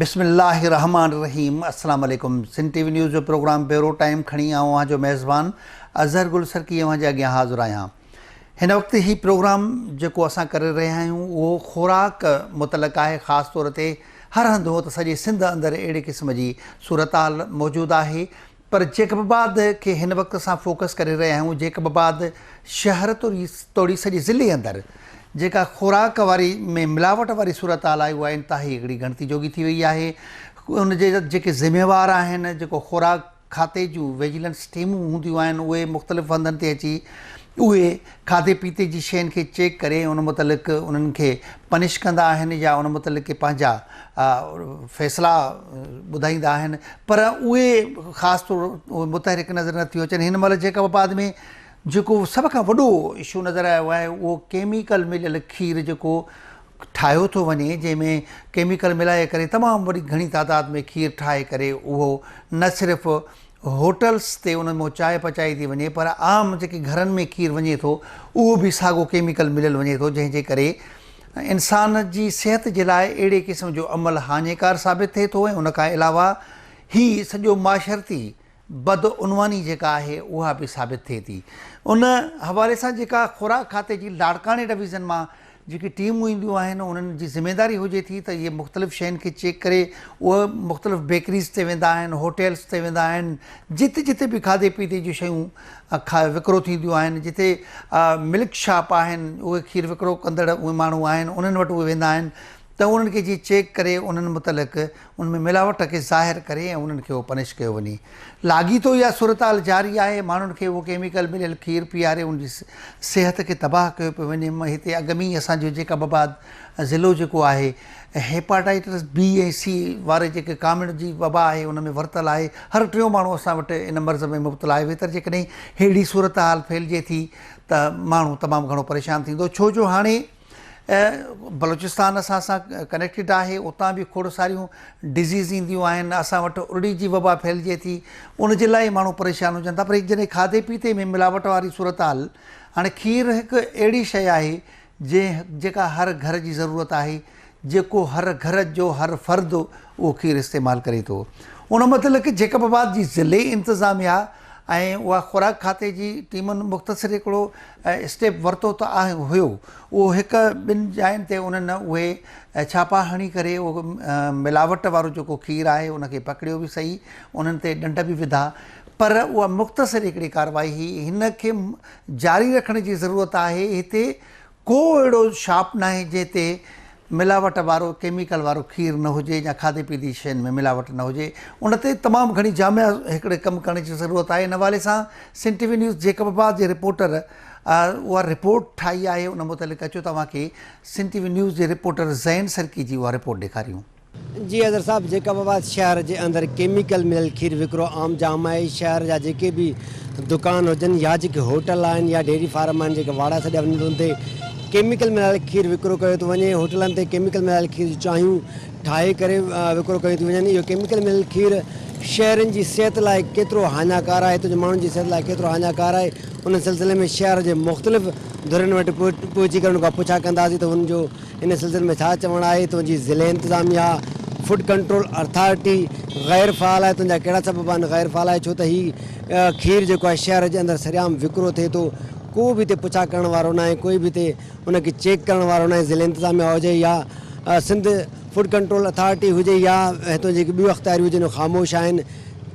बिस्मिल्लाहिर्रहमानिर्रहीम। अस्सलाम वालेकुम। सिंध टीवी न्यूज़ जो प्रोग्राम ब्यूरो टाइम खणी आऊं जो मेज़बान अज़हर गुल सरकी जे अॻियां हाज़िर आहियां। हिन वक़्तु ही प्रोग्राम जेको असां करे रहिया आहियूं उहो ख़ुराक मुतलक़ आहे। ख़ासि तौर ते हर हंधि हो त सॼे सिंध अंदरि अहिड़े क़िस्म जी सूरताल मौजूदु आहे। पर जेकबाबाद खे हिन वक़्तु असां फोकस करे रहिया आहियूं। जेकबाबाद शहर तोड़ी सॼे ज़िले अंदरि जेका ख़ुराक वारी में मिलावट वारी सूरताल आहे उहा इंतिहाई हिकिड़ी गणती जोगी थी वई आहे। उनजे जेके ज़िम्मेवार आहिनि, जेको ख़ुराक खाते जूं विजिलेंस टीमूं हूंदियूं आहिनि, उहे मुख़्तलिफ़ हंधनि ते अची उहे खाधे पीते जी शयुनि खे चेक करे उन मुतलिक़ उन्हनि खे पनिश कंदा आहिनि या उन मुतलिक़ पंहिंजा फ़ैसिला ॿुधाईंदा आहिनि। पर उहे ख़ासि तौर उहे मुतहरिक नज़र नथियूं अचनि। हिन महिल जेकबाबाद में जेको सभ खां वॾो इशू नज़र आयो आहे उहो केमिकल मिलियल खीर जेको ठाहियो थो वञे, जंहिंमें केमिकल मिलाए करे तमामु वॾी घणी तादाद में खीर ठाहे करे उहो न सिर्फ़ु होटल्स ते उन में चांहि पचाई थी वञे, पर आम जेके घरनि में खीर वञे थो उहो बि साॻियो केमिकल मिलियल वञे थो, जंहिंजे करे इंसान जी सिहत जे लाइ अहिड़े क़िस्म जो अमल हानिकार साबित थिए थो। ऐं उनखां अलावा ही सॼो माशरती बदउनवानी जेका आहे उहा बि साबित थिए थी। उन हवाले सां जेका ख़ुराक खाते जी लाड़काने डिवीज़न मां जेकी टीमूं ईंदियूं आहिनि उन्हनि जी ज़िमेदारी हुजे थी त इहे मुख़्तलिफ़ शयुनि खे चेक करे उहे मुख़्तलिफ़ बेकरीज़ ते वेंदा आहिनि, होटल्स ते वेंदा आहिनि, जिते जिते बि खाधे पीते जूं शयूं विकिरो थींदियूं आहिनि, जिते मिल्क शॉप आहिनि, उहे खीर विकिरो कंदड़ उहे माण्हू आहिनि, उन्हनि वटि उहे वेंदा आहिनि त उन्हनि खे जीअं चेक करे उन्हनि मुतलिक़ उन में मिलावट खे ज़ाहिर करे ऐं उन्हनि खे उहो पनिश कयो वञे। लाॻीतो इहा सूरताल जारी आहे। माण्हुनि खे उहो केमिकल मिलियल खीर पीआरे उनजी सिहत खे तबाह कयो पियो वञे। हिते अॻ में ई असांजो जेकबाबाद ज़िलो जेको आहे हेपाटाइटिस बी ऐं सी वारे जेके कामिड़ जी वबा आहे उन में वरितलु आहे। हर टियों माण्हू असां वटि इन मर्ज़ में मुब्तला आहे। वेतर जेकॾहिं अहिड़ी सूरताल फैलिजे थी त माण्हू तमामु घणो परेशान थींदो, छो जो हाणे बलोचिस्तान सां कनेक्टेड आहे। उतां बि खोड़ सारियूं डिज़ीज़ ईंदियूं आहिनि। असां वटि उड़ी जी वबा फैलिजे थी, उनजे लाइ माण्हू परेशान हुजनि था। पर जॾहिं खाधे पीते में मिलावट वारी सूरताल, हाणे खीर हिकु अहिड़ी शइ आहे जेका हर घर जी ज़रूरत आहे, जेको हर घर जो हर फ़र्दु उहो खीर इस्तेमालु करे थो। उन मतिलबु जेकबाबाद जी ज़िले इंतिज़ामिया ऐं उहा ख़ुराक खाते जी टीमुनि मुख़्तसिर हिकिड़ो स्टेप वरितो त हुयो। उहो हिकु ॿिनि जायुनि ते उन्हनि उहे छापा हणी करे उहो मिलावट वारो जेको खीर आहे उनखे पकड़ियो बि सही, उन्हनि ते ॾंड बि विधा। पर उहा मुख़्तसिर हिकिड़ी कारवाई हुई। हिन खे जारी रखण जी ज़रूरत आहे। हिते को अहिड़ो शॉप न आहे जिते मिलावट वारो केमिकल वारो खीर न हुजे या खाधे पीते जी शयुनि में मिलावट न हुजे। उन ते तमामु घणी जामिया हिकिड़े कमु करण जी ज़रूरत आहे। इन हवाले सां सिंध टीवी न्यूज़ जेकबाबाद जे रिपोर्टर उहा रिपोर्ट ठाही आहे। उन मुतलिक़ अचो तव्हांखे सिंध टीवी न्यूज़ जे रिपोर्टर ज़ैन सरकी जी उहा रिपोर्ट ॾेखारियूं। जी अज़हर साहब, जेकबाबाद शहर जे अंदरि केमिकल मिलियल खीर विकिरो आम जाम आहे। शहर जा जेके बि दुकान हुजनि या जेके होटल आहिनि या डेयरी फार्म आहिनि, जेके वाड़ा सॼा वञनि उन ते केमिकल मिलायल खीर विकिरो कयो थो वञे। होटलनि ते केमिकल मिलायल खीर जी चांहियूं ठाहे करे विकिरो कयूं थी वञनि। इहो केमिकल मिलियल खीर शहरनि जी सिहत लाइ केतिरो हानिकार आहे, हिते जो माण्हुनि जी सिहत लाइ केतिरो हानिकार आहे, उन सिलसिले में शहर जे मुख़्तलिफ़ धुरियुनि वटि पहुची करे उनखां पुछा कंदासीं त हुनजो इन सिलसिले में छा चवणु आहे। तुंहिंजी ज़िले इंतिज़ामिया फूड कंट्रोल अथॉरिटी ग़ैर फ़ाल आहे, तुंहिंजा कहिड़ा सबब आहिनि ग़ैर फ़ाल आहे? छो त हीअ खीर जेको आहे शहर जे अंदरि सरियाम विकिरो थिए थो, को बि हिते पुछा करण वारो न आहे, कोई बि हिते उनखे चेक करण वारो न आहे। ज़िले इंतिज़ामिया हुजे या सिंध फूड कंट्रोल अथॉरिटी हुजे या हितां जेके ॿियूं अख़्तियारियूं हुजनि ख़ामोश आहिनि।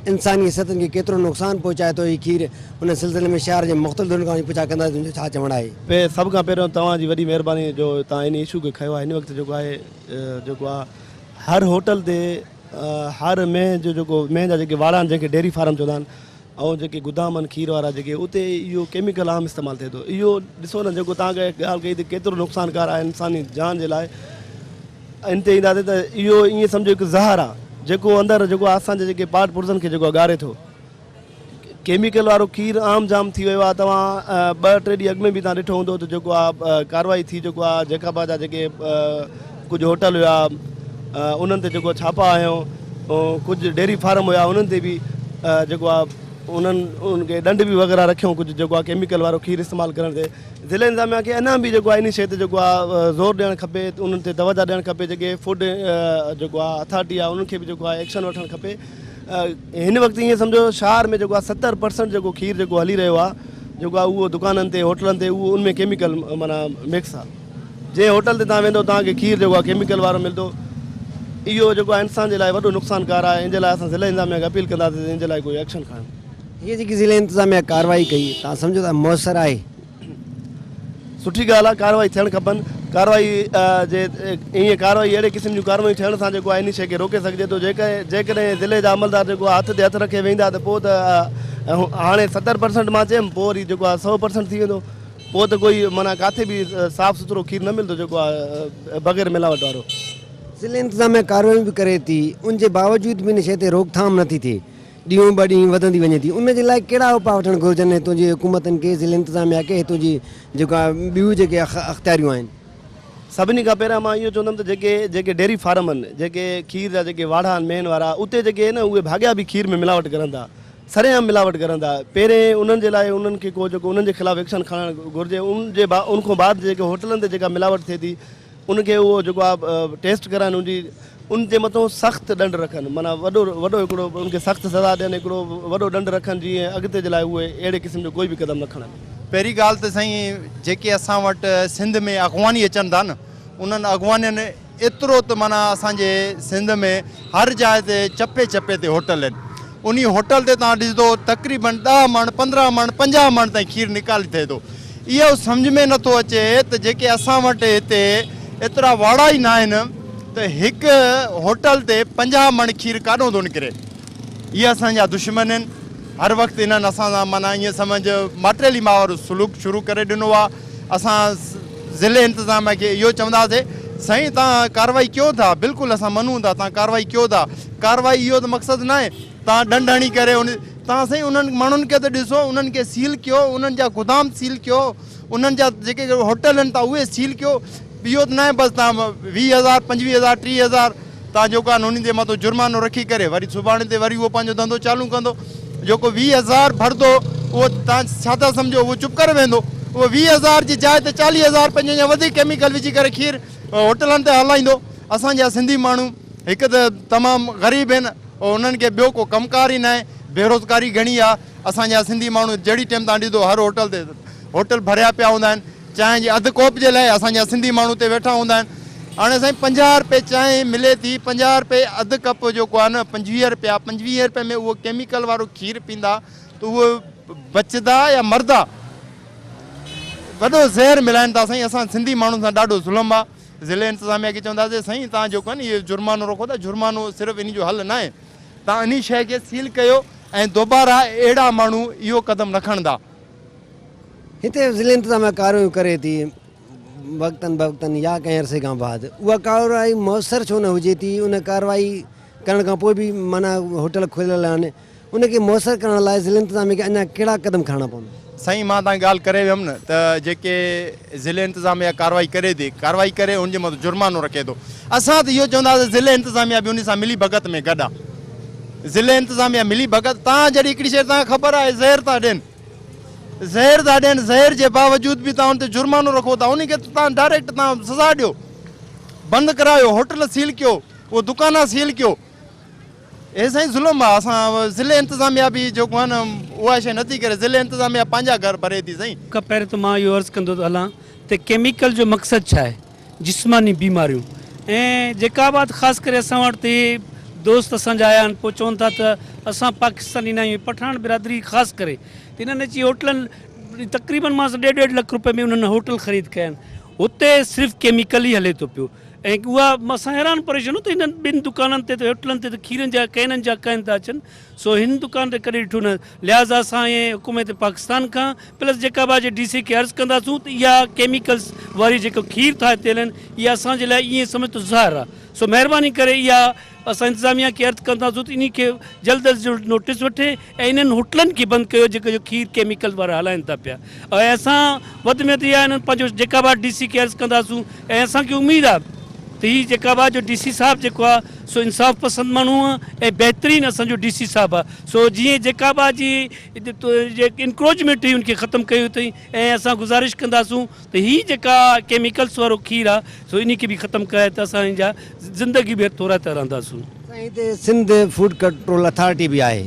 इंसानी सिहतनि खे केतिरो नुक़सानु पहुचाए थो हीअ खीर, उन सिलसिले में शहर जे मुख़्तलिफ़ धुरियुनि खां पुछा कंदा तुंहिंजो छा चवणु आहे? सभ खां पहिरियों तव्हांजी वॾी महिरबानी जो तव्हां इन इशू खे खयो आहे। हिन वक़्तु जेको आहे हर होटल ते हर मेह जो जेको मेह जा जेके वाड़ा आहिनि, जेके डेयरी फार्म चवंदा आहिनि, ऐं जेके गोदाम आहिनि खीर वारा जेके, उते इहो केमिकल आम इस्तेमालु थिए थो। इहो ॾिसो न, जेको तव्हांखे ॻाल्हि कई त केतिरो नुक़सानकार आहे इंसानी जान जे लाइ। इन ते ईंदासीं त इहो ईअं सम्झो हिकु ज़हर आहे जेको अंदरि जेको आहे असांजे जेके पार्ट पुर्ज़नि खे जेको ॻारे थो। केमिकल वारो खीर आम जाम थी वियो आहे। तव्हां 2-3 ॾींहं अॻु में बि तव्हां ॾिठो हूंदो त जेको आहे कार्रवाई थी, जेको आहे जेकबाबाद जा जेके कुझु होटल हुया उन्हनि ते जेको छापा आहियूं, कुझु डेयरी फार्म हुया उन्हनि ते बि जेको आहे उनखे दंड बि वग़ैरह रखियूं कुझु जेको आहे केमिकल वारो खीर इस्तेमालु करण ते ज़िले इंतिज़ामिया खे अञा बि जेको आहे इन शइ ते जेको आहे ज़ोर ॾियणु खपे, उन्हनि ते तवजा ॾियणु खपे, जेके फूड जेको आहे अथॉरिटी आहे उन्हनि खे बि जेको आहे एक्शन वठणु खपे। हिन वक़्तु ईअं सम्झो शहर में जेको आहे 70% जेको खीर जेको हली रहियो आहे जेको आहे उहो दुकाननि ते होटलनि ते उहो उनमें केमिकल माना मिक्स आहे। जंहिं होटल ते तव्हां वेंदो तव्हांखे खीर जेको आहे केमिकल वारो मिलंदो। इहो जेको आहे इंसान जे लाइ वॾो नुक़सानकार आहे। इन जे लाइ असां ज़िले इंतिज़ामिया खे अपील कंदासीं इन जे लाइ कोई एक्शन खणनि। हीअ जेकी ज़िले इंतिज़ामिया कार्रवाई कई तव्हां सम्झो था मुयसर आहे? सुठी ॻाल्हि आहे, कार्रवाई थियणु खपनि। कार्रवाई जे ईअं कार्रवाई अहिड़े क़िस्म जूं कार्रवाई थियण सां जेको आहे इन शइ खे रोके सघिजे थो। जेकॾहिं ज़िले जा अमलदार जेको आहे हथ ते हथ रखे वेंदा त पोइ त हाणे 70% मां चयुमि, पोइ वरी जेको आहे 100% थी वेंदो। पोइ त कोई माना किथे बि साफ़ु सुथिरो खीर न मिलंदो जेको आहे बग़ैर मिलावट वारो। ज़िले इंतिज़ामिया कार्रवाई बि करे थी, उनजे बावजूद बि इन शइ ते रोकथाम नथी थिए, ॾींहों ॿ ॾींहं वधंदी वञे थी। उनजे लाइ कहिड़ा उपाय वठणु घुरिजनि हितां जी हुकूमतनि खे, ज़िले इंतिज़ामिया खे, हितां जी जेको आहे ॿियूं जेके अख़्तियारियूं आहिनि? सभिनी खां पहिरियां मां इहो चवंदुमि त जेके डेयरी फार्म आहिनि, जेके खीर जा जेके वाड़ा आहिनि मेन वारा, उते जेके न उहे भाॻिया बि खीर में मिलावट करनि था, सरेआम मिलावट करनि था। पहिरें उन्हनि जे लाइ उन्हनि खे को जेको उन्हनि जे ख़िलाफ़ु एक्शन खणणु घुरिजे। उन खां बाद जेके होटलनि ते जेका मिलावट थिए थी उनखे उहो जेको आहे टेस्ट कराइनि, उनजे मथां सख़्तु दंड रखनि, माना वॾो हिकिड़ो उनखे सख़्तु सज़ा ॾियनि, हिकिड़ो वॾो दंड रखनि, जीअं अॻिते जे लाइ उहे अहिड़े क़िस्म जो कोई बि क़दम न खणनि। पहिरीं ॻाल्हि त साईं जेके असां वटि सिंध में अॻवानी अचनि था न, उन्हनि अॻवानियुनि एतिरो त माना असांजे सिंध में हर जाइ ते चपे चपे ते होटल आहिनि। उन होटल ते तव्हां ॾिसंदो तक़रीबन 10 मण 15 मण 50 मण ताईं खीर निकाली थिए थो। इहो सम्झ में नथो अचे त जेके असां वटि हिते एतिरा वाड़ा ई न आहिनि त हिकु होटल ते 50 मण खीर काॾों थो निकिरे। इहे असांजा दुश्मन आहिनि। हर वक़्तु इन्हनि असां सां माना ईअं सम्झ माटेली मां वारो सुलूक शुरू करे ॾिनो आहे। असां ज़िले इंतिज़ामिया खे इहो चवंदासीं, साईं तव्हां कार्रवाई कयो था, बिल्कुलु असां मञूं था, तव्हां कार्रवाई कयो था। कार्रवाई इहो त मक़सदु न आहे तव्हां ॾंड हणी करे तव्हां साईं उन्हनि माण्हुनि खे त ॾिसो, उन्हनि खे सील कयो, उन्हनि जा गोदाम सील कयो, उन्हनि जा जेके होटल आहिनि तव्हां उहे सील कयो। इहो त न आहे बसि तव्हां 20,000 25,000 30,000 तव्हां जेको आहे उन्हनि जे मथां जुर्मानो रखी करे वरी सुभाणे ते वरी उहो पंहिंजो धंधो चालू कंदो। जेको 20,000 भरंदो उहो तव्हां छा था सम्झो उहो चुप करे वेंदो। उहो 20,000 जी जाइ ते 40,000 पंहिंजे अञा वधीक केमिकल विझी करे खीर होटलनि ते हलाईंदो। असांजा सिंधी माण्हू हिकु त तमामु ग़रीब आहिनि, उन्हनि खे ॿियो को कमकार ई न आहे, बेरोज़गारी घणी आहे। असांजा सिंधी माण्हू जहिड़ी टाइम तव्हां ॾिसो हर होटल ते होटल भरिया पिया हूंदा आहिनि। चांहि जे अधु कोप जे लाइ असांजा सिंधी माण्हू ते वेठा हूंदा आहिनि। हाणे साईं 50 रुपए चांहि मिले थी, 50 रुपए अधु कप जेको आहे न 25 रुपया, 25 रुपए में उहो केमिकल वारो खीर पींदा त उहो बचंदा या मरदा? वॾो ज़हर मिलाइनि था साईं। असां सिंधी माण्हुनि सां ॾाढो ज़ुल्म आहे। ज़िले इंतिज़ामिया खे चवंदासीं साईं तव्हां जेको आहे न इहो जुर्मानो रखो था, जुर्मानो सिर्फ़ु इन जो हल न आहे। तव्हां इन शइ खे सील कयो ऐं दोबारा अहिड़ा माण्हू इहो क़दम न खणंदा। हिते ज़िले इंतिज़ामिया कार्रवाई करे थी वक़्तनि या कंहिं अरसे खां बाद, उहा कार्रवाई मुयसर छो न हुजे थी? उन कार्रवाई करण खां पोइ बि माना होटल खुलियल आहिनि, उनखे मुयसर करण लाइ ज़िले इंतिज़ामिया खे अञा कहिड़ा क़दम खणणा पवंदा? साईं मां तव्हांजी ॻाल्हि करे वियुमि न त जेके ज़िले इंतिज़ामिया कार्रवाई करे थी, कार्रवाई करे उनजे मथां जुर्मानो रखे थो। असां त इहो चवंदासीं ज़िले इंतिज़ामिया बि उन सां मिली भगत में गॾु आहे। ज़िले इंतिज़ामिया मिली भगत, तव्हां जॾहिं हिकिड़ी शइ तव्हांखे ख़बर आहे ज़हर था ॾियनि, ज़हर जे बावजूद बि तव्हां उन ते जुर्मानो रखो था। उनखे तव्हां डायरेक्ट तव्हां सज़ा ॾियो, बंदि करायो, होटल सील कयो, उहो दुकाना सील कयो। हे साईं ज़ुल्म आहे। असां ज़िले इंतिज़ामिया बि जेको आहे न उहा शइ नथी करे। ज़िले इंतिज़ामिया पंहिंजा घर भरे थी साईं। खां पहिरियों त मां इहो अर्ज़ु कंदो हलां त केमिकल जो मक़सदु छा आहे? जिस्मानी बीमारियूं। ऐं जेका बात ख़ासि करे असां वटि दोस्त असांजा आया आहिनि, पोइ चवनि था त असां पाकिस्तानी न आहियूं, पठान बिरादरी ख़ासि करे त इन्हनि अची होटलनि तक़रीबन मां 1.5 लख रुपए में उन्हनि होटल ख़रीद कया आहिनि। हुते सिर्फ़ु केमिकल ई हले थो पियो। ऐं उहा असां हैरान परेशान त हिननि ॿिनि दुकाननि ते त होटलनि ते त खीरनि जा कैननि जा कैन था अचनि। सो हिन दुकान ते कॾहिं ॾिठो न। लिहाज़ा असां इहे हुकूमत पाकिस्तान खां प्लस जेका बि आहे DC खे अर्ज़ु कंदासूं त इहा केमिकल्स वारी जेको खीर था हिते हलनि, इहा असांजे लाइ ईअं सम्झ त ज़हर आहे। सो महिरबानी करे इहा असां इंतिज़ामिया खे अर्ज़ु कंदासूं त इन खे जल्द अज़ जल्द नोटिस वठे ऐं इन्हनि होटलनि खे बंदि कयो जेको जो खीर केमिकल वारा हलाइनि था पिया। ऐं असां वधि में वधि इहा हिननि पंहिंजो जेका बि DC खे अर्ज़ु कंदासूं ऐं असांखे उमेदु आहे त हीअ जेका बि जो DC साहिबु जेको आहे सो इंसाफ़ पसंद माण्हू आहे ऐं बहितरीनु असांजो DC साहिबु आहे। सो जीअं जेका बि जी इंक्रोचमेंट हुई उनखे ख़तमु कयो अथई ऐं असां गुज़ारिश कंदासूं त हीअ जेका केमिकल्स वारो खीर आहे सो इन खे बि ख़तमु कयो त असांजा ज़िंदगी बि थोरा त रहंदासूं। साईं हिते सिंध फूड कंट्रोल अथॉरिटी बि आहे,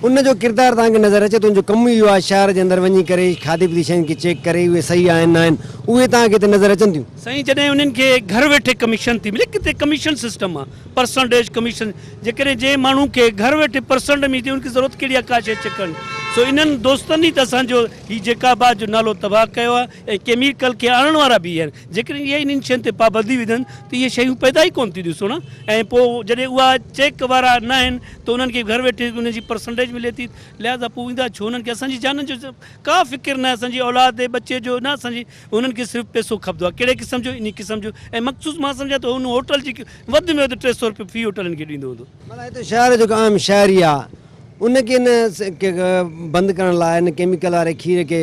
उनजो किरदारु तव्हांखे नज़र अचे थो? उनजो कमु इहो आहे शहर जे अंदरि वञी करे खाधे पीते शयुनि खे चेक करे उहे सही आहिनि न आहिनि, उहे तव्हांखे हिते नज़र अचनि थियूं? साईं जॾहिं उन्हनि खे घर वेठे कमीशन थी मिले, किथे कमीशन सिस्टम आहे, परसेंटेज कमीशन, जेकॾहिं जंहिं माण्हू खे घर वेठे परसेंट में थी उनखे ज़रूरत कहिड़ी आहे का शइ चेक कनि। सो इन्हनि दोस्तनि ई त असांजो हीउ जेका बि जो नालो तबाह कयो आहे ऐं केमिकल खे आणण वारा बि आहिनि। जेकॾहिं इहे इन्हनि शयुनि ते पाबंदी विधनि त इहे शयूं पैदा ई कोन थी ॾिसो न, ऐं पोइ जॾहिं उहा चेक वारा न आहिनि त उन्हनि खे घर वेठे उनजी परसेंटेज मिले थी, लिहाज़ा पोइ ईंदा छो? उन्हनि खे असांजी जाननि जो का फ़िक्र न आहे, असांजी औलाद जे बचे जो न, असांजी उन्हनि खे सिर्फ़ु पैसो खपंदो आहे, कहिड़े क़िस्म जो इन क़िस्म जो। ऐं मख़सूस मां सम्झां त हुन होटल जी वधि में वधि 300 रुपये फ़ी होटलनि खे ॾींदो हूंदो। माना हिते शहर जो आम शहरी आहे उनखे न बंदि करण लाइ इन केमिकल वारे खीर खे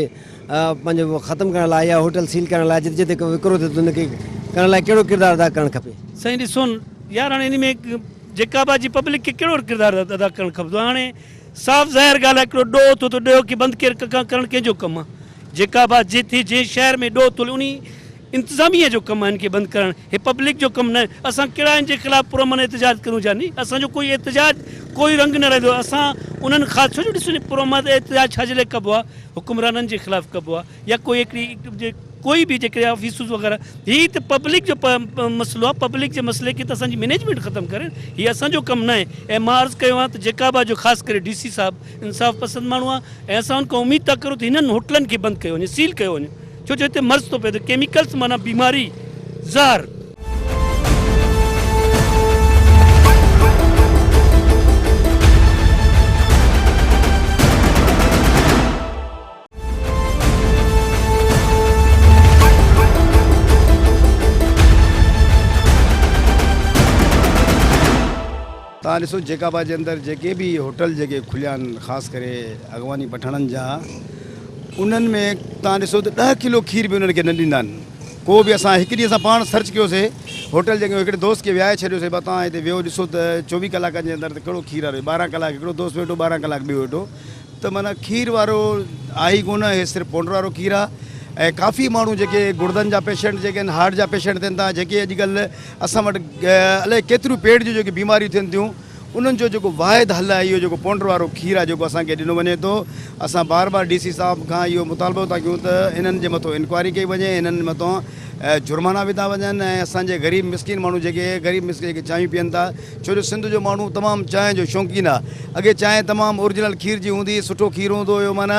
पंहिंजो ख़तमु करण लाइ या होटल सील करण लाइ जिते जिते विकिरो थिए त उनखे करण लाइ कहिड़ो किरदारु अदा करणु खपे? साईं ॾिसो यार हाणे इन में जेका बि पब्लिक खे कहिड़ो किरदारु अदा करणु खपंदो आहे? हाणे साफ़ ज़ाहिर ॻाल्हि आहे, हिकिड़ो ॾोह थो त ॾोह खे बंदि करणु कंहिंजो कमु आहे? जेका बि जिथे जंहिं शहर में ॾोह थो उन इंतिज़ामिया जो कमु आहे इनखे बंदि करणु, हे पब्लिक जो कमु न आहे। असां कहिड़ा आहिनि जे ख़िलाफ़ु पुरअमन एहतजाज करूं था? नी, असांजो कोई एहतजाज कोई रंग न रहंदो। असां उन्हनि ख़ासि छो जो ॾिसो पुरअमन एहतजाज छाजे लाइ कबो आहे? हुकुमराननि जे ख़िलाफ़ु कबो आहे या कोई हिकिड़ी कोई बि जेके ऑफिसूं वग़ैरह, हीअ त पब्लिक जो मसइलो आहे। पब्लिक जे मसइले खे त असांजी मैनेजमेंट ख़तमु करे, हीअ असांजो कमु न आहे। ऐं मां अर्ज़ु कयो आहे त जेका बि जो ख़ासि करे DC साहिबु इंसाफ़ पसंद माण्हू आहे ऐं असां उनखां उमेदु था करूं त हिननि होटलनि खे बंदि कयो वञे, सील कयो वञे, छो जो हिते मर्ज़ थो पए त केमिकल्स माना बीमारी ज़हर। तव्हां ॾिसो जेकाबा जे अंदरि जेके बि होटल जेके खुलिया आहिनि ख़ासि करे अॻवानी पठाणनि जा, उन्हनि में तव्हां ॾिसो त 10 किलो खीर बि उन्हनि खे न ॾींदा आहिनि। को बि असां हिकु ॾींहुं असां पाण सर्च कयोसीं होटल जेके हिकिड़े दोस्त खे विहाए छॾियोसीं, तव्हां हिते वियो ॾिसो त 24 कलाकनि जे अंदरि त कहिड़ो खीर वारो 12 कलाक हिकिड़ो दोस्त वेठो, 12 कलाक ॿियो वेठो, त माना खीर वारो आहे ई कोन, हे सिर्फ़ु पाउडर वारो खीर आहे। ऐं काफ़ी माण्हू जेके गुर्दनि जा पेशेंट जेके आहिनि, हार्ट जा पेशेंट थियनि था, जेके अॼुकल्ह असां वटि अलाए केतिरियूं पेट जूं जेके बीमारियूं थियनि थियूं, उन्हनि जो जेको वाहिद हल आहे इहो जेको पाउडर वारो खीर आहे जेको असांखे ॾिनो वञे थो। असां बार बार DC साहिब खां इहो मुतालबो था कयूं त इन्हनि जे मथां इंक्वायरी कई वञे, इन्हनि मथां जुर्माना विधा वञनि ऐं असांजे ग़रीब मिसकिन माण्हू जेके ग़रीब मिसकिन जेके चांहियूं पीअनि था, छो जो सिंध जो माण्हू तमामु चांहि जो शौक़ीन आहे। अॻे चांहि तमामु ओरिजिनल खीर जी हूंदी, सुठो खीर हूंदो हुयो, माना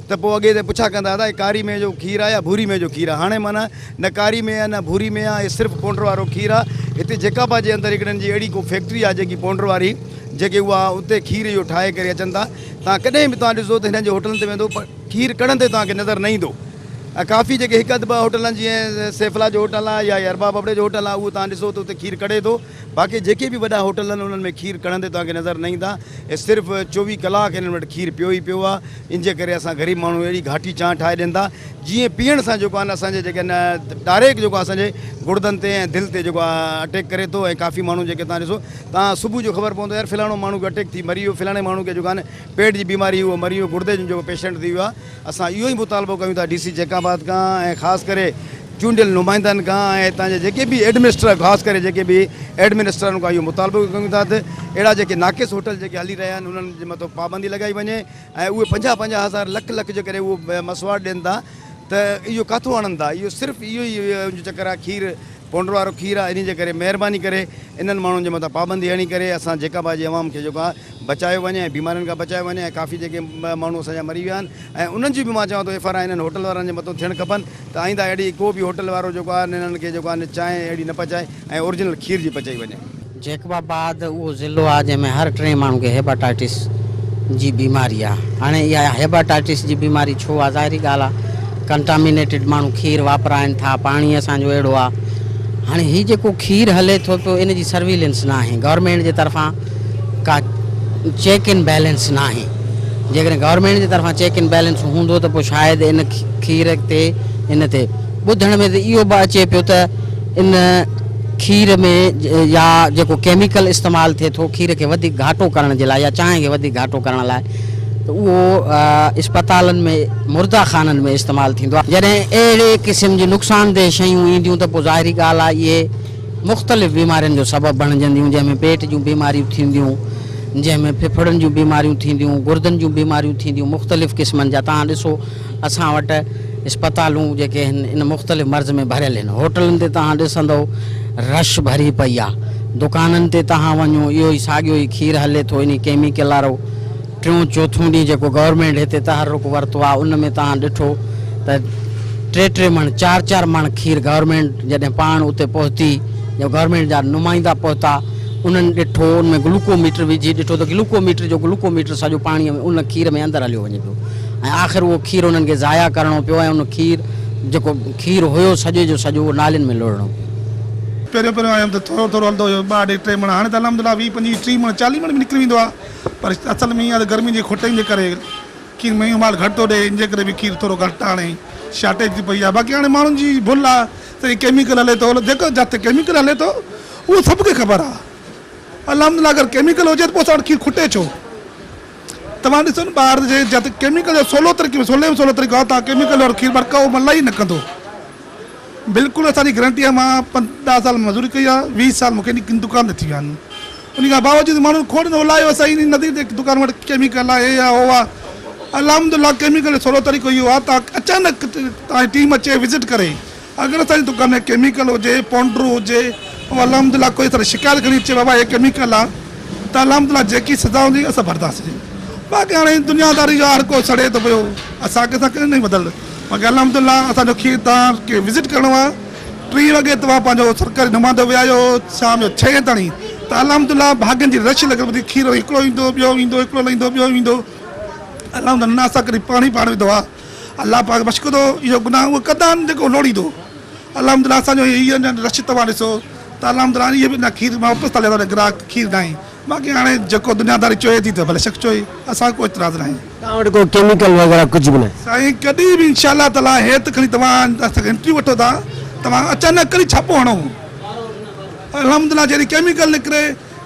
त पोइ अॻे ते पुछा कंदा हुआ कारी में जो खीर आहे या भूरी में जो खीर आहे। हाणे माना न कारी में आहे न भूरी में आहे, सिर्फ़ु पाउडर वारो खीर आहे। हिते जेकाबा जे अंदरि हिकिड़नि जी अहिड़ी को फैक्ट्री आहे जेकी पाउडर वारी, जेके उहा उते खीर इहो ठाहे करे अचनि था। तव्हां कॾहिं बि तव्हां ॾिसो त हिननि जे होटलनि ते वेंदो खीर कढ़ंदे तव्हांखे नज़र न ईंदो। काफ़ी जेके हिकु अधु ॿ होटल आहिनि, जीअं सैफला जो होटल आहे या अरबाब बबड़े जो होटल आहे, उहो तव्हां ॾिसो त उते खीर कढे थो। बाक़ी जेके बि वॾा होटल आहिनि उन्हनि में खीर कढ़ंदे तव्हांखे नज़र न ईंदा। ऐं सिर्फ़ु 24 कलाक हिननि वटि खीर पियो ई पियो आहे। इन जे करे असां ग़रीब माण्हू अहिड़ी घाटी चांहि ठाहे ॾियनि था जीअं पीअण सां जेको आहे न असांजे जेके न डायरेक्ट जेको आहे असांजे गुर्दनि ते ऐं दिलि ते जेको आहे अटैक करे थो। ऐं काफ़ी माण्हू जेके तव्हां ॾिसो, तव्हां सुबुह जो ख़बर पवंदो यार फलाणो माण्हू खे अटैक थी मरी वियो, फलाणे माण्हू खे जेको आहे न पेट जी बीमारी उहो मरी वियो, गुर्दे जो जेको पेशेंट थी वियो आहे। असां इहो ई मुतालबो कयूं था DC जेकाबाद खां ऐं ख़ासि करे चूंडियल नुमाइंदनि खां ऐं तव्हांजे जेके बि एडमिनिस्ट्रेटर, ख़ासि करे जेके बि एडमिनिस्ट्रेटरनि खां इहो मुतालबो कयूं था त अहिड़ा जेके नाक़िस होटल जेके हली रहिया आहिनि उन्हनि जे मथां पाबंदी लॻाई वञे ऐं उहे 50-50 हज़ार लख जे करे उहो मसवाड़ ॾियनि था। त इहो काथो आणनि था? इहो सिर्फ़ु इहो ई चकर आहे, खीर पाउडर वारो खीर आहे। इन जे करे महिरबानी करे इन्हनि माण्हुनि जे मथां पाबंदी हणी करे असां जेकाबा जी अवाम खे जेको आहे बचायो वञे ऐं बीमारियुनि खां बचायो वञे। ऐं काफ़ी जेके माण्हू असांजा मरी विया आहिनि ऐं उन्हनि जी बि मां चवां थो FIR इन्हनि होटल वारनि जे मथां थियणु खपनि त आईंदा अहिड़ी को बि होटल वारो जेको आहे इन्हनि खे जेको आहे चांहि अहिड़ी न पचाए ऐं ओरिजिनल खीर जी पचाई वञे। जेकबाबाद उहो ज़िलो आहे जंहिंमें हर 3 माण्हू खे हेपाटाइटिस जी बीमारी आहे। हाणे इहा हेपाटाइटिस जी बीमारी छो आहे? ज़ाहिरी ॻाल्हि आहे, कंटामिनेटेड माण्हू खीर वापराइनि था, पाणी असांजो अहिड़ो आहे। हाणे हीउ जेको खीर हले थो पियो, इन जी सर्विलेंस न आहे गवर्नमेंट जे तरफ़ां, का चेक इन बैलेंस न आहे। जेकॾहिं गवर्नमेंट जे तरफ़ां चेक इन बैलेंस हूंदो त पोइ शायदि इन खीर ते इन ते ॿुधण में त इहो बि अचे पियो त इन खीर में या जेको केमिकल इस्तेमालु थिए थो खीर खे वधीक घाटो करण जे लाइ या चांहि खे वधीक घाटो करण लाइ, त उहो इस्पतालनि में मुर्दा खाननि में इस्तेमालु थींदो आहे। जॾहिं अहिड़े क़िस्म जी नुक़सानदेह शयूं ईंदियूं त पोइ ज़ाहिरी ॻाल्हि आहे इहे मुख़्तलिफ़ बीमारियुनि जो सबबु बणिजंदियूं, जंहिंमें पेट जूं बीमारियूं थींदियूं, जंहिंमें फिफड़नि जूं बीमारियूं थींदियूं, गुर्दनि जूं बीमारियूं थींदियूं, मुख़्तलिफ़ क़िस्मनि जा। तव्हां ॾिसो असां वटि इस्पतालूं जेके आहिनि इन मुख़्तलिफ़ मर्ज़ में भरियल आहिनि। होटलनि ते तव्हां ॾिसंदव रश भरी पई आहे, दुकाननि ते तव्हां वञो इहो ई साॻियो ई खीर हले थो, इन केमिकल वारो। टियों चोथों ॾींहुं जेको गवर्नमेंट हिते तहरुक वरितो आहे उन में तव्हां ॾिठो त 3-3 मण 4-4 मण खीर गवर्नमेंट जॾहिं पाण उते पहुती, या गवर्नमेंट जा नुमाइंदा पहुता, उन्हनि ॾिठो उनमें ग्लूकोमीटर विझी ॾिठो त ग्लूकोमीटर सॼो पाणीअ में उन खीर में अंदरि हलियो वञे पियो, ऐं आख़िर उहो खीर उन्हनि खे ज़ाया करिणो पियो, ऐं उन खीर जेको खीर हुयो सॼे जो सॼो उहो नालियुनि में लोड़णो पियो। पहिरियों आयुमि त थोरो थोरो हलंदो हुयो, 2-3 मण, हाणे त अलहमदिल्ला 20-25-30 मण 40 मण बि निकिरी वेंदो आहे। पर असल में ईअं आहे त गर्मी जी खुटनि जे करे खीर में माल घटि थो ॾे, इन जे करे बि खीर थोरो घटि हाणे शार्टेज थी पई आहे। बाक़ी हाणे माण्हुनि जी भुल आहे त केमिकल हले थो, जेको जिते केमिकल हले थो उहो सभु खे ख़बर आहे। अलहमदिल्ला अगरि केमिकल हुजे त पोइ असां वटि खीर खुटे छो? तव्हां ॾिसो न ॿाहिरि जे जिते केमिकल जो 16 तरीक़ो आहे, तव्हां केमिकल वारो खीर बरकाओ मलाई न कंदो। बिल्कुलु असांजी गारंटी आहे। मां 10 साल मज़दूरी कई आहे, 20 साल मूंखे दुकान ते थी विया आहिनि। उन खां बावजूदि माण्हू खोड़ ओलायो असां इन नदी ते दुकान वटि केमिकल आहे, हे आहे हो आहे। अलहमदिल्ला केमिकल जो 16 तरीक़ो इहो आहे, तव्हां अचानक तव्हांजी टीम अचे विज़िट करे, अगरि असांजी दुकान में केमिकल हुजे, पाउडर हुजे, ऐं अलहमदिल्ला कोई तरह शिकायत खणी अचे बाबा हे केमिकल आहे, त अलहमदिल्ला जेकी सज़ा हूंदी असां भरदासीं। बाक़ी हाणे दुनियादारी जो हर को सड़े थो पियो, असांखे केरु नहीं बदल। बाक़ी अलहमदिल्ला असांजो खीर तव्हांखे विज़िट करिणो आहे, 3 वॻे तव्हां पंहिंजो सरकारी नुमाइंदो विहायो, शाम जो 6 ताईं, त अलहमदिल्ला भाॻनि जी रश लॻल हूंदी। खीर हिकिड़ो ईंदो, ॿियो ईंदो, हिकिड़ो ईंदो, ॿियो ईंदो। अलहमदिल्ला असां कॾहिं पाणी वेंदो आहे, अलाह पाक मशकुरो इहो गुनाह उहो कंदा आहिनि जेको लोड़ींदो। अलहमदिल्ला असांजो इहो रश तव्हां ॾिसो त अलहमदिल्ला इहे बि न खीर मां वापसि था लिया ग्राहक खीर न आहे। बाक़ी हाणे जेको दुनियादारी चए थी त भले शख़्स चए, असां कोई इतराज़ न आहे। तव्हां वटि को केमिकल वग़ैरह कुझु बि न आहे? साईं कॾहिं बि इंशाअल्लाह ताला हेत खणी तव्हां असांखे इंटरव्यू वठो था, तव्हां अचानक कॾहिं छापो हणो। अलहमदिल्ला जॾहिं केमिकल निकिरे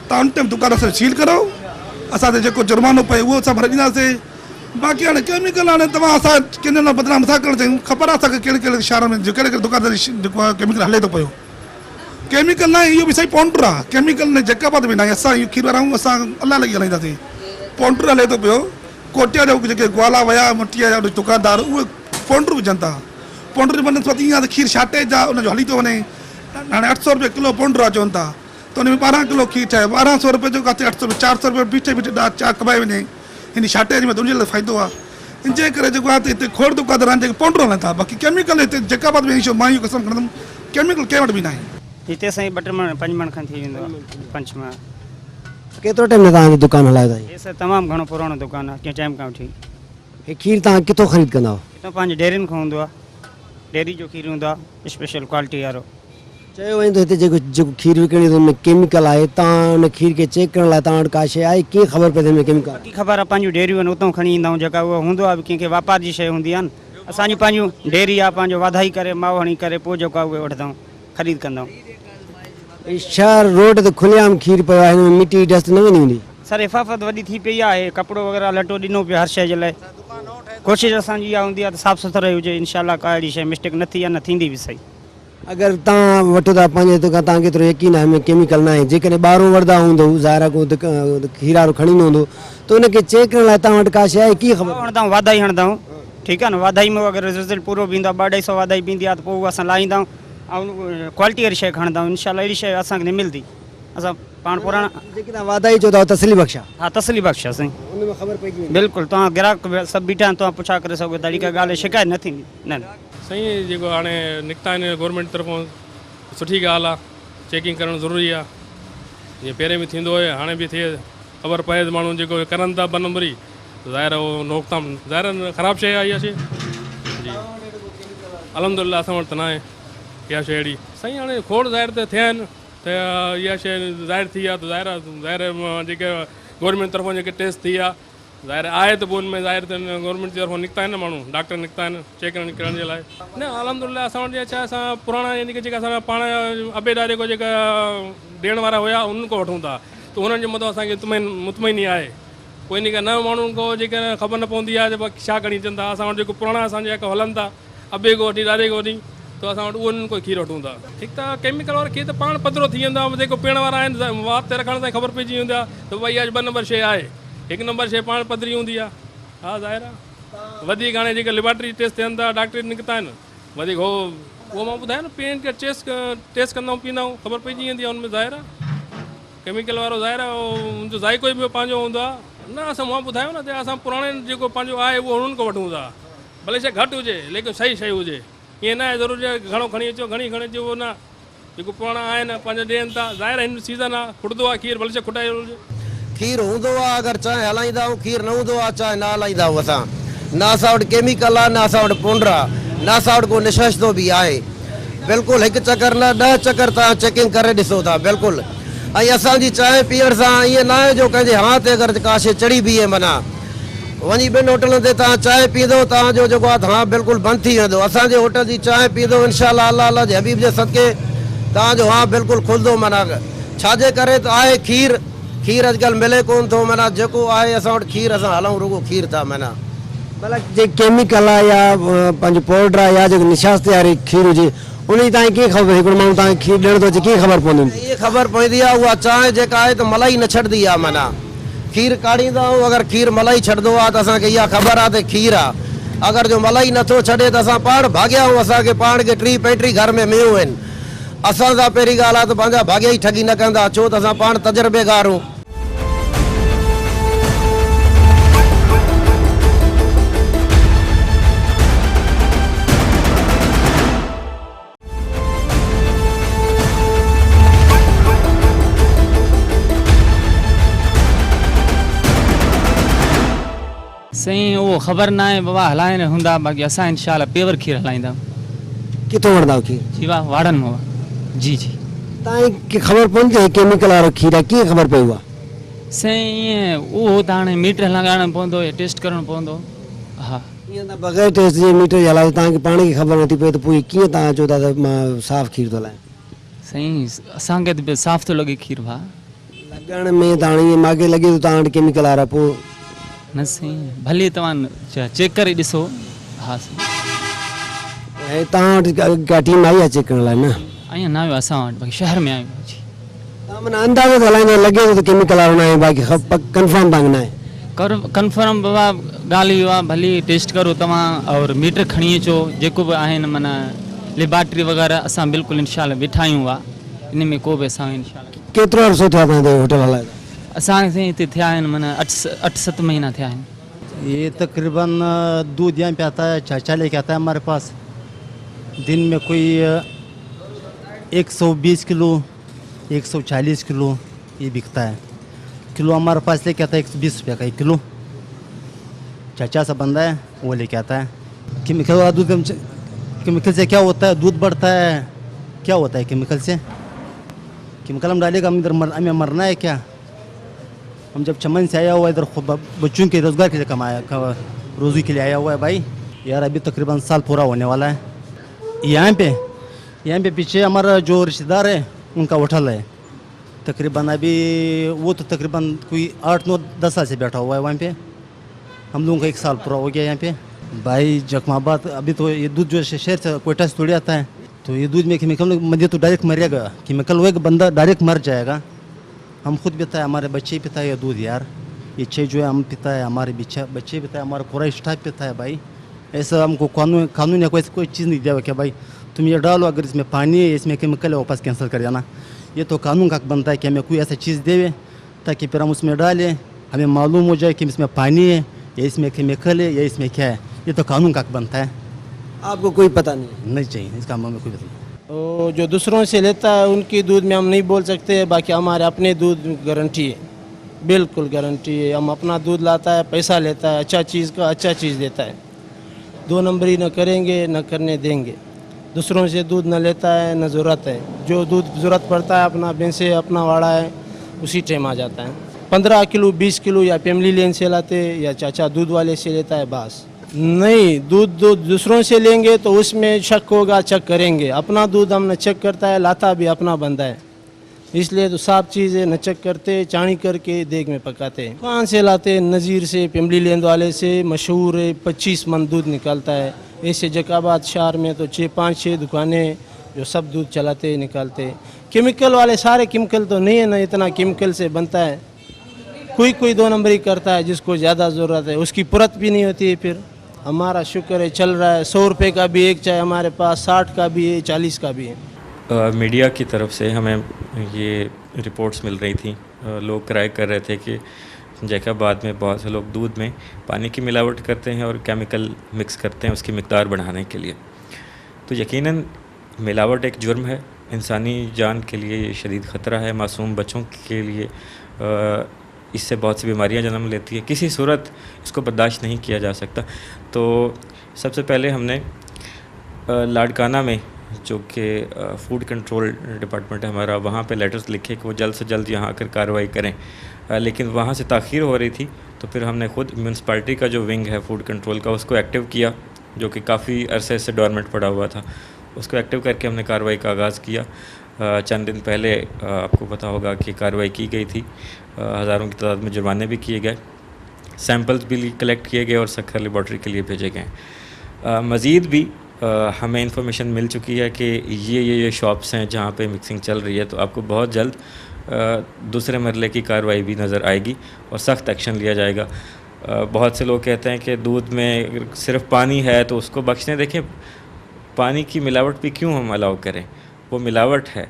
तव्हां उन टाइम दुकान सां सील करो, असांखे जेको जुर्मानो पए उहो असां भरे ॾींदासीं। बाक़ी हाणे केमिकल हाणे तव्हां असां कंहिंजे लाइ बदनाम नथा करणु चाहियूं, ख़बर आहे असांखे कहिड़े कहिड़े शहर में कहिड़े कहिड़े दुकान ते जेको आहे केमिकल हले थो पियो। केमिकल न आहे, इहो बि सही पाउडर आहे, केमिकल न जेका बात बि न आहे। असां इहो खीर वारा आहियूं, असां अलाह लॻी हलाईंदासीं। पाउडर हले थो पियो, कोटिया जो जेके ग्वाला विया मटिया जा दुकानदार उहे पाउडर विझनि था। पाउडर जो बनस्पति ईअं आहे त खीर शार्टेज आहे, उनजो हली थो वञे। हाणे 800 रुपए किलो पाउडर आहे चवनि था, त उन में 12 किलो खीर ठाहे 1200 रुपए जो किथे 800 रुपए 400 रुपए बीठे बीठे चार कमाए वञे। हिन शार्टेज में त उनजे लाइ फ़ाइदो आहे। इन जे करे जेको आहे त हिते खोड़ दुकानदार आहिनि जेके पाउडर हलनि था। बाक़ी केमिकल हिते जेका बात में मां इहो कसम खणंदुमि केमिकल कंहिं वटि बि न आहे। हिते साईं 2 मण 5 मण खनि थी वेंदो आहे, 5 मण। केतिरो टाइम तव्हांजी दुकान हलायो था? हे सर तमामु घणो पुराणो दुकानु आहे, कंहिं टाइम खां वठी। हे खीर तव्हां किथां ख़रीद कंदा आहियो? हितां पंहिंजी डेयरियुनि खां हूंदो आहे, डेयरी जो खीर हूंदो आहे स्पेशल क्वालिटी वारो। चयो वञे थो हिते जेको खीर विकिणी थो हुनमें केमिकल आहे, तव्हां हुन खीर खे चेक करण लाइ तव्हां वटि का शइ आहे? कीअं ख़बर पए हिन में केमिकल? बाक़ी ख़बर आहे, पंहिंजूं डेयरियूं आहिनि उतां खणी ईंदा आहियूं, जेका उहो हूंदो आहे कंहिंखे वापार जी शइ हूंदी आहे न। असांजूं पंहिंजूं डेयरी आहे, पंहिंजो वाधाई करे माओ हणी करे पोइ जेको आहे उहे वठंदा आहियूं, ख़रीद कंदा आहियूं। शहर रोड ते खुलियाम खीर पियो आहे, हिन में मिटी डस्ट न वेंदी हूंदी? सर हिफ़ाफ़त वॾी थी पई आहे, कपिड़ो वग़ैरह लटो ॾिनो पियो हर शइ जे लाइ। कोशिशि असांजी इहा हूंदी आहे त साफ़ु सुथरो हुजे, इनशाला का अहिड़ी शइ मिस्टेक न थी आहे, न थींदी बि सही। अगरि तव्हां वठो था पंहिंजे दुकान, तव्हां केतिरो यकीन आहे हिन में केमिकल न आहे? जेकॾहिं ॿाहिरों वठंदा हूंदो ज़ाहिर को खीर वारो खणी ईंदो हूंदो त उनखे चेक करण लाइ तव्हां वटि का शइ आहे? कीअं ख़बर हणंदा आहियूं? वाधाई हणंदा आहियूं, ठीकु आहे न। वाधाई में अगरि रिज़ल्ट पूरो बि ईंदो आहे, 200-250 वाधाई बि ईंदी आहे, त पोइ उहा असां लाहींदा आहियूं ऐं क्वालिटी वारी शइ खणंदा आहियूं। इनशाला अहिड़ी शइ असांखे न मिलंदी। असां पाण पुराणा जेकी तव्हां वाधाई चओ था तसली बख़्श आहे? हा, तसली बख़्श आहे साईं, उन में ख़बर पइजी वेंदी। बिल्कुलु। तव्हां ग्राहक सभु बीठा आहिनि, तव्हां पुछा करे सघो था, अहिड़ी का ॻाल्हि शिकायत न थींदी। न साईं जेको हाणे निकिता आहिनि गवर्नमेंट तरफ़ां सुठी ॻाल्हि आहे, चेकिंग करणु ज़रूरी आहे। जीअं पहिरें बि थींदो हुयो, हाणे बि थिए, ख़बर पए त माण्हू जेको करनि था 2 नंबरी, ज़ाहिर उहो रोकथाम ज़ाहिर ख़राबु शइ आहे इहा शइ जी। अलहमदिल्ला असां वटि त न आहे इहा शइ अहिड़ी। साईं हाणे खोड़ ज़ाहिर त थिया आहिनि त इहा शइ ज़ाहिर थी आहे, त ज़ाहिर जेके गवर्नमेंट तरफ़ां जेके टेस्ट थी आहे ज़ाहिर आहे त पोइ उनमें ज़ाहिर त गवर्नमेंट जी तरफ़ां निकिता आहिनि न माण्हू डॉक्टर निकिता आहिनि चेक करण जे लाइ न अलहमदुलिल्लाह असां वटि छा असां पुराणा यानी कि जेका असां पाण अबे ॾाॾे को जेका ॾियण वारा हुया उन्हनि खां वठूं था त उन्हनि जे मथां असांखे मुतमइनी आहे कोई इन खां नव माण्हुनि खां जेका ख़बर न पवंदी आहे छा खणी अचनि था असां वटि जेको पुराणा असांजा जेका हलनि था अबे खां वठी ॾाॾे खां वठी त असां वटि उन्हनि कोई खीर वठूं था ठीकु आहे केमिकल वारा खीर त पाण पधिरो थी वेंदा जेको पीअण वारा आहिनि वात ते रखण ताईं ख़बर पइजी वेंदी आहे त भई अॼु 2 नंबर शइ आहे 1 नंबर शइ पाण पधरी हूंदी आहे हा ज़ाहिर आहे वधीक हाणे जेके लेबोरेटरी टेस्ट थियनि था डॉक्टरी निकिता आहिनि वधीक उहो मां ॿुधायां न पेन खे टेस्ट कंदा पीअंदा आहियूं ख़बर पइजी वेंदी आहे हुनमें ज़ाहिर आहे केमिकल वारो ज़ाहिर आहे हुनजो ज़ाइको ई ॿियो पंहिंजो हूंदो आहे न असां मां ॿुधायो न त असां पुराणे जेको पंहिंजो आहे उहो हुननि खां वठूं था भले शइ घटि हुजे लेकिन सही शइ हुजे ईअं न आहे ज़रूरी आहे घणो खणी अचो घणी खणी अचो उहो न जेको पुराणा आहिनि पंहिंजा ॾियनि था ज़ाहिर आहे हिन सीज़न आहे खुटंदो आहे खीर भले शइ खुटाए हुजे खीर हूंदो आहे अगरि चांहि हलाईंदा आहियूं खीर न हूंदो आहे चांहि न हलाईंदा आहियूं असां न असां वटि केमिकल आहे न असां वटि पुंड आहे न असां वटि को निशस्तो बि आहे बिल्कुलु 1 चकर न 10 चकर तव्हां चेकिंग करे ॾिसो था बिल्कुलु ऐं असांजी चांहि पीअण सां ईअं न आहे जो कंहिंजे हवा ते अगरि का शइ चढ़ी बीहे माना वञी 2 होटलनि ते तव्हां चांहि पीअंदो तव्हांजो जेको आहे तव्हां बिल्कुलु बंदि थी वेंदो असांजे होटल जी चांहि पीअंदो इनशाअल्लाह अल्लाह जे हबीब जे सदके तव्हांजो हा बिल्कुलु खुलंदो माना छाजे करे त आहे खीर अॼुकल्ह मिले कोन थो माना जेको आहे असां वटि खीर असां हलूं रुगो खीर था माना मतिलबु जे केमिकल आहे या पंहिंजो पाउडर आहे या जेको निशास्ती वारी खीर हुजे उन जी तव्हांखे कीअं ख़बर हिकिड़ो माण्हू तव्हांखे खीर ॾियण थो अचे कीअं ख़बर पवंदी इहे ख़बर पवंदी आहे उहा चांहि जेका आहे त मलाई न छॾंदी आहे माना खीर काढ़ींदा आहियूं अगरि खीर मलाई छॾंदो आहे त असांखे इहा ख़बर आहे त खीर आहे अगरि जो मलाई नथो छॾे त असां पाण भाॻिया आहियूं असांखे पाण खे 30-35 घर में मेयूं आहिनि असां सां पहिरीं ॻाल्हि आहे त पंहिंजा भाॻिया ई ठगी न कंदा छो त असां पाण तजुर्बेगार आहियूं सही वो ख़बर ना है बाबा हलाइण हूंदा बाक़ी असां इंशाल्लाह पेवर खीर हलाईंदा किथों वठंदा खीर जी वाह वाड़नि मां जी जी तव्हांखे ख़बर पवंदी आहे केमिकल वारो खीर आहे कीअं ख़बर पई आहे सही ईअं उहो त हाणे मीटर लॻाइणो पवंदो टेस्ट करणो पवंदो हा ईअं त बग़ैर टेस्ट जे मीटर जे हलाए तव्हांखे पाण खे ख़बर नथी पए त पोइ कीअं तव्हां चओ था त मां साफ़ खीर थो हलायां सही असांखे त साफ़ थो लॻे खीर भाउ लॻण में त हाणे ईअं मूंखे लॻे थो तव्हां वटि केमिकल वारा पोइ न सही भले तव्हां चेक करे ॾिसो हा ऐं तव्हां वटि का टीम आई आहे चेक करण लाइ न अञा न आयो असां वटि बाक़ी शहर में आहियूं जी तव्हां माना अंदाज़ो त हलाईंदो लॻे थो त केमिकल वारो न आहे बाक़ी कंफर्म तव्हांखे न आहे कंफर्म बाबा ॻाल्हि इहो आहे भली टेस्ट करो तव्हां और मीटर खणी अचो जेको बि आहिनि माना लेबोरेटरी वग़ैरह असां बिल्कुलु इनशाला वेठा आहियूं इन में को बि असां इनशाला केतिरो अर्सो थियो आहे तव्हांजे होटल हलाए असांखे हिते थिया आहिनि माना 8-7 महीना थिया आहिनि ये तकरीबन दूध यहाँ पे आता है चाचा लेके आता है हमारे पास दिन में कोई 120 किलो 140 किलो ये बिकता है किलो हमारे पास लेके आता है 120 रुपये का 1 किलो चाचा सा बंदा है वो लेके आता है केमिकल वाला दूध केमिकल से क्या होता है दूध बढ़ता है क्या होता है केमिकल से केमिकल हम डालेगा हम इधर हमें मरना है क्या हम जब चमन से आया हुआ इधर बच्चों के रोज़गार के लिए कमाया रोज़ी के लिए आया हुआ है भाई यार अभी तकरीबन साल पूरा होने वाला है यहाँ पे पीछे हमारा जो रिश्तेदार है उनका होटल है तकरीबन अभी वो तो तकरीबन कोई 8-9-10 साल से बैठा हुआ है वहाँ पे हम लोगों का 1 साल पूरा हो गया यहाँ पे भाई जखमाबाद अभी तो ये दूध जो शहर से कोयटा से तोड़ी आता है तो ये दूध में केमिकल मर तो डायरेक्ट मरेगा केमिकल वो बंदा डायरेक्ट मर जाएगा हम खुद पीता है हमारे बच्चे पीता है ये दूध यार ये छः जो है हम पीता है हमारे बच्चे पीता है हमारा पूरा स्टाफ पीता है भाई ऐसा हमको कानून या कोई चीज़ नहीं दिया क्या भाई तुम ये डालो अगर इसमें पानी है इसमें केमिकल है वापस कैंसिल कर जाना ये तो कानून का बनता है कि हमें कोई ऐसा चीज़ देवे ताकि फिर हम उसमें डालें हमें मालूम हो जाए कि इसमें पानी है या इसमें केमिकल है या इसमें क्या है ये तो कानून का बनता है आपको कोई पता नहीं चाहिए इसका हमें कोई पता नहीं जो दूसरों से लेता है उनकी दूध में हम नहीं बोल सकते बाकी हमारे अपने दूध गारंटी है बिल्कुल गारंटी है हम अपना दूध लाता है पैसा लेता है अच्छा चीज़ का अच्छा चीज़ देता है 2 नंबरी न करेंगे न करने देंगे दूसरों से दूध न लेता है न ज़रूरत है जो दूध ज़रूरत पड़ता है अपना भैंसे अपना वाड़ा है उसी टाइम आ जाता है 15 किलो 20 किलो या फैमिली लेन से लाते या चाचा दूध वाले से लेता है बस। नहीं, दूध दूसरों से लेंगे तो उसमें शक होगा, चेक करेंगे। अपना दूध हमने चेक करता है, लाता भी अपना बंदा है, इसलिए तो साफ चीज़ें न चेक करते, चाणी करके देग में पकाते हैं। कहाँ से लाते? नज़ीर से, फैमिली लेंद वाले से, मशहूर है, 25 मन दूध निकलता है। ऐसे जकाबाद शहर में तो 5-6 दुकानें जो सब दूध चलाते निकालते। केमिकल वाले सारे केमिकल तो नहीं है ना, इतना केमिकल से बनता है। कोई 2 नंबरी करता है, जिसको ज़्यादा ज़रूरत है उसकी पुरत भी नहीं होती है। फिर हमारा शुक्र है चल रहा है। 100 रुपये का भी एक चाय हमारे पास, 60 का भी है, 40 का भी है। मीडिया की तरफ से हमें ये रिपोर्ट्स मिल रही थी, लोग क्राई कर रहे थे कि जैकाबाद में बहुत से लोग दूध में पानी की मिलावट करते हैं और केमिकल मिक्स करते हैं उसकी मिकदार बढ़ाने के लिए। तो यकीनन मिलावट एक जुर्म है, इंसानी जान के लिए ये शदीद ख़तरा है, मासूम बच्चों के लिए इससे बहुत सी बीमारियां जन्म लेती है। किसी सूरत इसको बर्दाश्त नहीं किया जा सकता। तो सबसे पहले हमने लाड़काना में जो कि फूड कंट्रोल डिपार्टमेंट है हमारा, वहाँ पे लेटर्स लिखे कि वो जल्द से जल्द यहाँ आकर कार्रवाई करें, लेकिन वहाँ से ताख़ीर हो रही थी। तो फिर हमने ख़ुद म्यूनसिपाल्टी का जो विंग है फूड कंट्रोल का, उसको एक्टिव किया, जो कि काफ़ी अरसे से डोरमेंट पड़ा हुआ था। उसको एक्टिव करके हमने कार्रवाई का आगाज़ किया। चंद दिन पहले आपको पता होगा कि कार्रवाई की गई थी, हज़ारों की तादाद में जुर्माने भी किए गए, सैंपल्स भी कलेक्ट किए गए और सक्खर लेबॉर्ट्री के लिए भेजे गए। मज़ीद भी हमें इंफॉर्मेशन मिल चुकी है कि ये शॉप्स हैं जहाँ पे मिक्सिंग चल रही है। तो आपको बहुत जल्द दूसरे मरले की कार्रवाई भी नज़र आएगी और सख्त एक्शन लिया जाएगा। बहुत से लोग कहते हैं कि दूध में सिर्फ पानी है तो उसको बख्शने। देखें, पानी की मिलावट भी क्यों हम अलाउ करें, वो मिलावट है।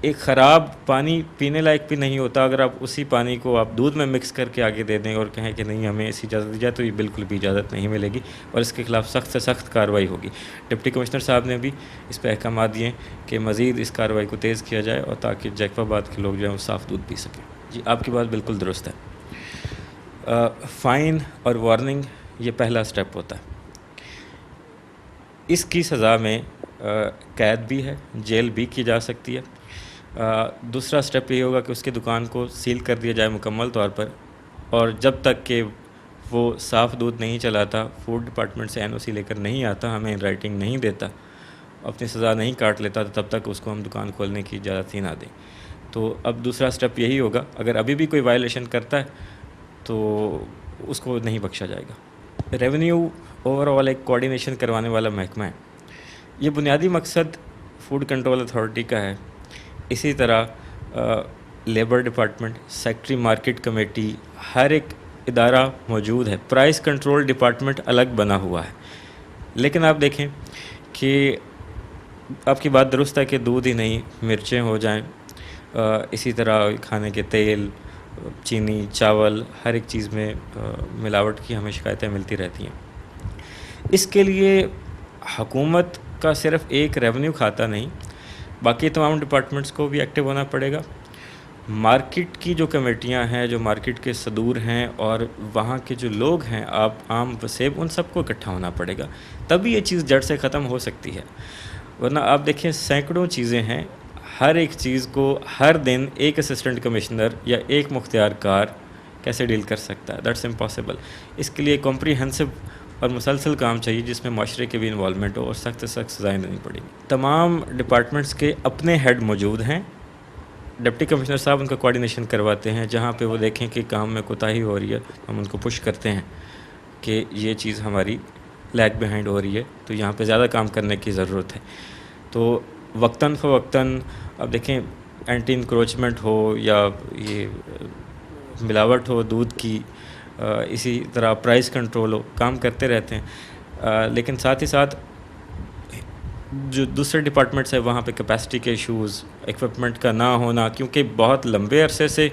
एक ख़राब पानी पीने लायक भी नहीं होता। अगर आप उसी पानी को आप दूध में मिक्स करके आगे दे दें और कहें कि नहीं हमें ऐसी इजाज़त दी जाए, तो ये बिल्कुल भी इजाज़त नहीं मिलेगी और इसके ख़िलाफ़ सख्त से सख्त कार्रवाई होगी। डिप्टी कमिश्नर साहब ने भी इस पर अहकाम दिए कि मज़ीद इस कार्रवाई को तेज़ किया जाए और ताकि जैकबाबाद के लोग जो हैं वो साफ़ दूध पी सकें। जी, आपकी बात बिल्कुल दुरुस्त है। फ़ाइन और वार्निंग ये पहला स्टेप होता है। इसकी सज़ा में कैद भी है, जेल भी की जा सकती है। दूसरा स्टेप ये होगा कि उसकी दुकान को सील कर दिया जाए मुकम्मल तौर पर, और जब तक कि वो साफ़ दूध नहीं चलाता, फूड डिपार्टमेंट से NOC लेकर नहीं आता, हमें राइटिंग नहीं देता, अपनी सज़ा नहीं काट लेता, तो तब तक उसको हम दुकान खोलने की इजाज़त ही ना दें। तो अब दूसरा स्टेप यही होगा, अगर अभी भी कोई वायलेशन करता है तो उसको नहीं बख्शा जाएगा। रेवेन्यू ओवरऑल एक कोऑर्डिनेशन करवाने वाला महकमा है। ये बुनियादी मकसद फूड कंट्रोल अथॉरिटी का है। इसी तरह labour department, secretary market committee, हर एक इदारा मौजूद है। प्राइस कंट्रोल डिपार्टमेंट अलग बना हुआ है। लेकिन आप देखें कि आपकी बात दुरुस्त है कि दूध ही नहीं, मिर्चें हो जाएं, इसी तरह खाने के तेल, चीनी, चावल, हर एक चीज़ में मिलावट की हमें शिकायतें मिलती रहती हैं। इसके लिए हुकूमत का सिर्फ एक रेवेन्यू खाता नहीं, बाकी तमाम डिपार्टमेंट्स को भी एक्टिव होना पड़ेगा। मार्केट की जो कमेटियां हैं, जो मार्केट के सदूर हैं और वहाँ के जो लोग हैं, आप आम वसेब, उन सबको इकट्ठा होना पड़ेगा, तभी ये चीज़ जड़ से ख़त्म हो सकती है। वरना आप देखें सैकड़ों चीज़ें हैं, हर एक चीज़ को हर दिन एक असिस्टेंट कमिश्नर या एक मुख्तियारकार कैसे डील कर सकता है? That's impossible. इसके लिए कॉम्प्रीहेंसिव और मुसलसल काम चाहिए जिसमें माशरे के भी इन्वॉल्वमेंट हो और सख्त से सख्त सज़ाएँ देनी पड़ेगी। तमाम डिपार्टमेंट्स के अपने हेड मौजूद हैं। डिप्टी कमिश्नर साहब उनका कोऑर्डिनेशन करवाते हैं। जहाँ पे वो देखें कि काम में कोताही हो रही है, हम उनको पुश करते हैं कि ये चीज़ हमारी लैग बिहाइंड हो रही है, तो यहाँ पे ज़्यादा काम करने की ज़रूरत है। तो वक्तन फ़वक्तन अब देखें, एंटी इंक्रोचमेंट हो या ये मिलावट हो दूध की, इसी तरह प्राइस कंट्रोल हो, काम करते रहते हैं। लेकिन साथ ही साथ जो दूसरे डिपार्टमेंट्स है वहाँ पे कैपेसिटी के इश्यूज़, इक्विपमेंट का ना होना, क्योंकि बहुत लंबे अरसे से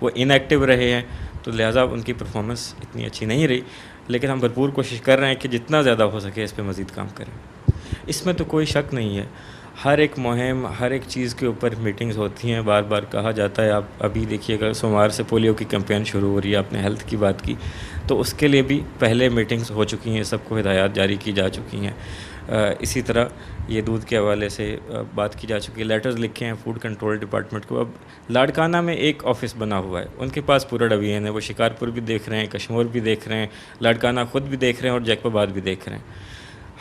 वो इनएक्टिव रहे हैं, तो लिहाजा उनकी परफॉर्मेंस इतनी अच्छी नहीं रही। लेकिन हम भरपूर कोशिश कर रहे हैं कि जितना ज़्यादा हो सके इस पर मज़ीद काम करें। इसमें तो कोई शक नहीं है। हर एक मुहिम, हर एक चीज़ के ऊपर मीटिंग्स होती हैं, बार बार कहा जाता है। आप अभी देखिएगा सोमवार से पोलियो की कैंपेन शुरू हो रही है, आपने हेल्थ की बात की, तो उसके लिए भी पहले मीटिंग्स हो चुकी हैं, सबको हिदायत जारी की जा चुकी हैं। इसी तरह ये दूध के हवाले से बात की जा चुकी है, लेटर्स लिखे हैं फूड कंट्रोल डिपार्टमेंट को। अब लाड़काना में एक ऑफिस बना हुआ है, उनके पास पूरा डिवीजन है, वो शिकारपुर भी देख रहे हैं, कश्मीर भी देख रहे हैं, लाड़काना ख़ुद भी देख रहे हैं और जैकबाबाद भी देख रहे हैं।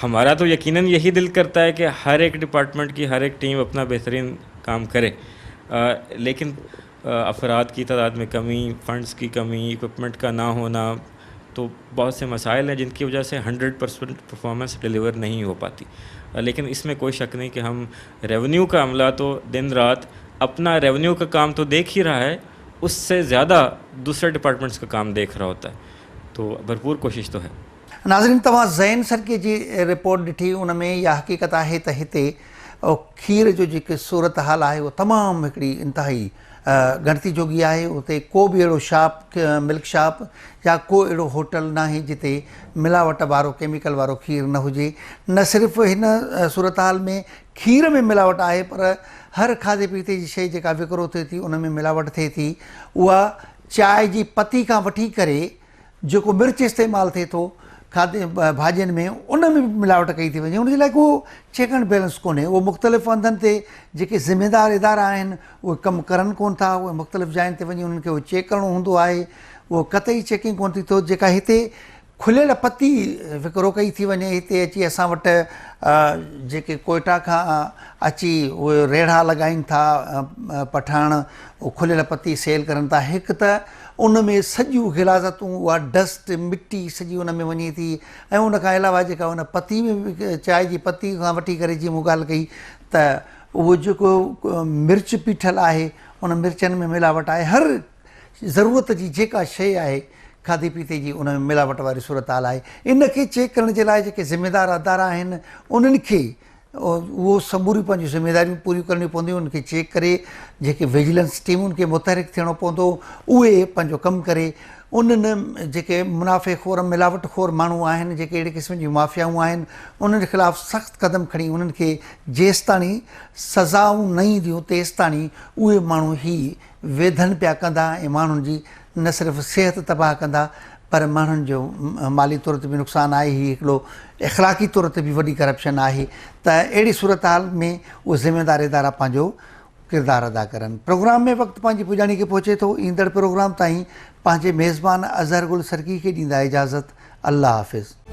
हमारा तो यकीनन यही दिल करता है कि हर एक डिपार्टमेंट की हर एक टीम अपना बेहतरीन काम करे, लेकिन अफराद की तादाद में कमी, फ़ंड्स की कमी, इक्विपमेंट का ना होना, तो बहुत से मसाइल हैं जिनकी वजह से 100% परफॉर्मेंस डिलीवर नहीं हो पाती। लेकिन इसमें कोई शक नहीं कि हम रेवेन्यू का अमला तो दिन रात अपना रेवेन्यू का काम तो देख ही रहा है, उससे ज़्यादा दूसरे डिपार्टमेंट्स का काम देख रहा होता है, तो भरपूर कोशिश तो है। नाज़रीन, तव्हां ज़ैन सरके जी रिपोर्ट ॾिठी, उन में इहा हक़ीक़त आहे त हिते खीर जो जेके सूरत हाल आहे उहो तमामु हिकिड़ी इंतिहाई गणती जोगी आहे। उते को बि अहिड़ो शॉप, मिल्क शॉप या को अहिड़ो होटल न आहे जिते मिलावट वारो, केमिकल वारो खीर न हुजे। न सिर्फ़ु हिन सूरत हाल में खीर में मिलावट आहे, पर हर खाधे पीते जी शइ जेका विकिरो थिए थी उन में मिलावट थिए थी। उहा चांहि जी पती खां वठी करे जेको मिर्च इस्तेमालु थिए थो खाधे भाॼियुनि में, उन में बि मिलावट कई थी वञे। उनजे लाइ को चेक एंड बैलेंस कोन्हे। उहो मुख़्तलिफ़ हंधनि ते जेके ज़िम्मेदार इदारा आहिनि उहे कमु करनि कोन था। उहे मुख़्तलिफ़ जायुनि ते वञी उन्हनि खे उहो चेक करिणो हूंदो आहे, उहो कतई चेकिंग कोन थी थिए। जेका हिते खुलियल पती विकिरो कई थी वञे, हिते अची असां वटि जेके कोयटा खां अची उहे रेढ़ा लॻाइनि था पठाण, उहो खुलियल पती सेल करनि था। हिकु त उन में सॼियूं गिलाज़तूं, उहा डस्ट मिटी सॼी उन में वञे थी, ऐं उन खां अलावा जेका उन पती में बि चांहि जी पती खां वठी करे जीअं मूं ॻाल्हि कई त उहो जेको मिर्च पीठल आहे उन मिर्चनि में मिलावट आहे। हर ज़रूरत जी जेका शइ आहे खाधे पीते जी उन में मिलावट वारी सूरत हाल आहे। इन खे चेक करण जे लाइ जेके ज़िम्मेदार अदारा आहिनि उन्हनि खे उहो समूरी पंहिंजूं ज़िम्मेदारियूं पूरियूं करणियूं पवंदियूं। उनखे चेक करे जेके विजिलेंस टीमुनि खे मुतहरिक थियणो पवंदो, उहे पंहिंजो कमु करे उन्हनि जेके मुनाफ़े मिलावट खोर माण्हू आहिनि, जेके अहिड़े क़िस्म जूं माफ़ियाऊं आहिनि, उन्हनि ख़िलाफ़ु सख़्तु क़दम खणी उन्हनि खे जेसिताणी सज़ाऊं न ईंदियूं तेसिताणी उहे माण्हू ई वेधनि पिया कंदा ऐं माण्हुनि जी न सिर्फ़ु सिहत तबाह कंदा, पर माण्हुनि जो माली तौर ते बि नुक़सानु आहे। हीउ हिकिड़ो इख़लाक़ी तौर ते बि वॾी करप्शन आहे। त अहिड़ी सूरत हाल में उहे ज़िम्मेदार इदारा पंहिंजो किरदारु अदा करनि। प्रोग्राम में वक़्तु पंहिंजी पुॼाणी खे पहुचे थो। ईंदड़ प्रोग्राम ताईं पंहिंजे मेज़बान अज़हर गुल सरकी खे ॾींदा इजाज़त। अल्लाह हाफ़िज़।